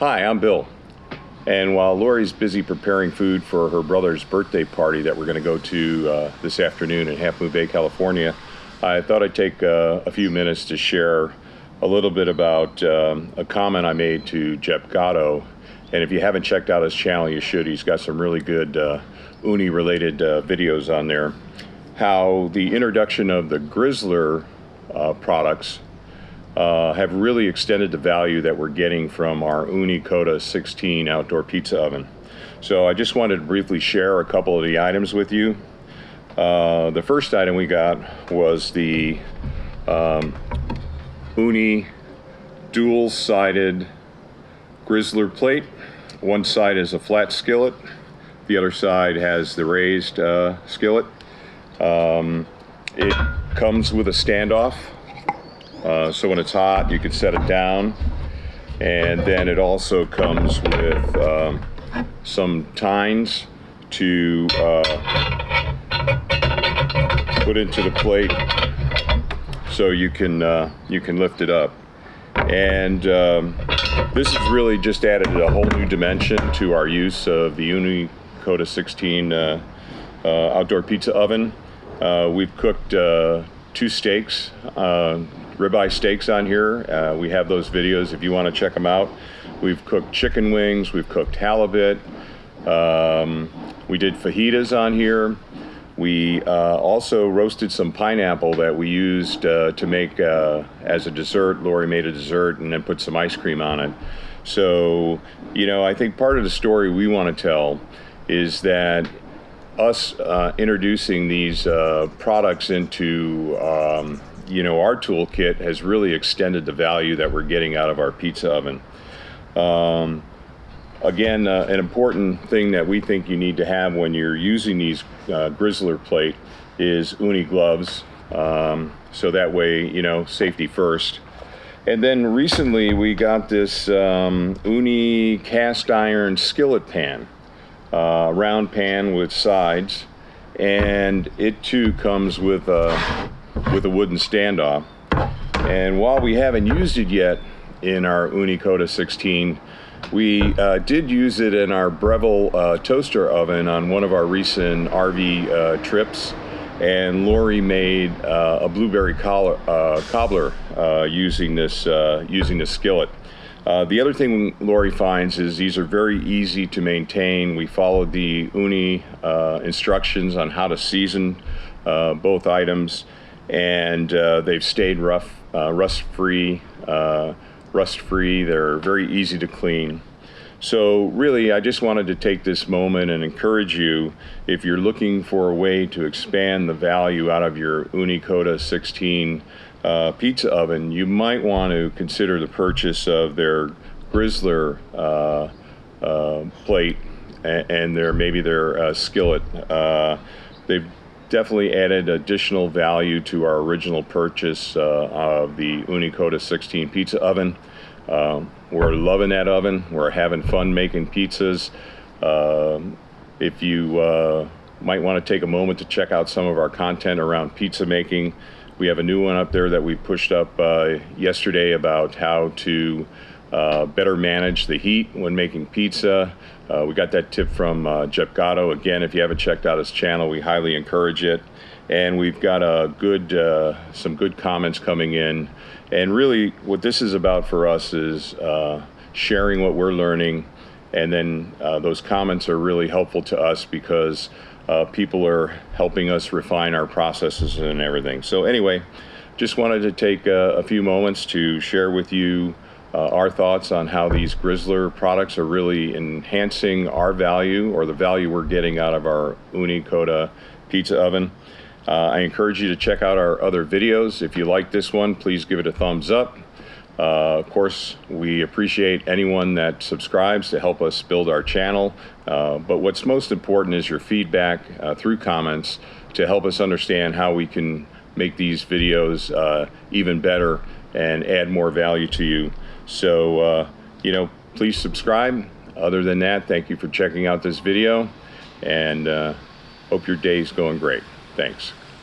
Hi, I'm Bill. And while Lori's busy preparing food for her brother's birthday party that we're going to go to this afternoon in Half Moon Bay, California, I thought I'd take a few minutes to share a little bit about a comment I made to Jeff Gatto. And if you haven't checked out his channel, you should. He's got some really good Ooni-related videos on there. How the introduction of the Grizzler products have really extended the value that we're getting from our Ooni Koda 16 outdoor pizza oven. So I just wanted to briefly share a couple of the items with you. The first item we got was the Ooni Dual-Sided Grizzler Plate. One side is a flat skillet, the other side has the raised skillet. It comes with a standoff. So when it's hot, you can set it down, and then it also comes with some tines to put into the plate, so you can lift it up. And this has really just added a whole new dimension to our use of the Ooni Koda 16 outdoor pizza oven. We've cooked 2 steaks. Ribeye steaks on here. We have those videos if you want to check them out. We've cooked chicken wings, we've cooked halibut, we did fajitas on here. We also roasted some pineapple that we used to make as a dessert. Lori made a dessert and then put some ice cream on it. So, you know, I think part of the story we want to tell is that us introducing these products into our toolkit has really extended the value that we're getting out of our pizza oven. Again, an important thing that we think you need to have when you're using these Grizzler plate is Ooni gloves, so that way, safety first. And then recently we got this Ooni cast iron skillet pan, round pan with sides, and it too comes with a wooden standoff. And while we haven't used it yet in our Ooni Koda 16, we did use it in our Breville toaster oven on one of our recent RV trips, and Lori made a blueberry cobbler using this skillet. The other thing Lori finds is these are very easy to maintain. We followed the Ooni instructions on how to season both items, and they've stayed rust-free. They're very easy to clean. So really, I just wanted to take this moment and encourage you, if you're looking for a way to expand the value out of your Ooni Koda 16 pizza oven, you might want to consider the purchase of their Grizzler plate and their skillet. They've definitely added additional value to our original purchase of the Ooni Koda 16 pizza oven. We're loving that oven. We're having fun making pizzas. If you might want to take a moment to check out some of our content around pizza making, we have a new one up there that we pushed up yesterday about how to better manage the heat when making pizza. We got that tip from Jeff Gatto. Again, if you haven't checked out his channel, we highly encourage it. And we've got some good comments coming in. And really, what this is about for us is sharing what we're learning. And then those comments are really helpful to us because people are helping us refine our processes and everything. So anyway, just wanted to take a few moments to share with you our thoughts on how these Grizzler products are really enhancing our value, or the value we're getting out of our Ooni Koda pizza oven. I encourage you to check out our other videos. If you like this one, please give it a thumbs up. Of course, we appreciate anyone that subscribes to help us build our channel. But what's most important is your feedback through comments to help us understand how we can make these videos even better and add more value to you. So, please subscribe. Other than that, thank you for checking out this video, and hope your day's going great. Thanks.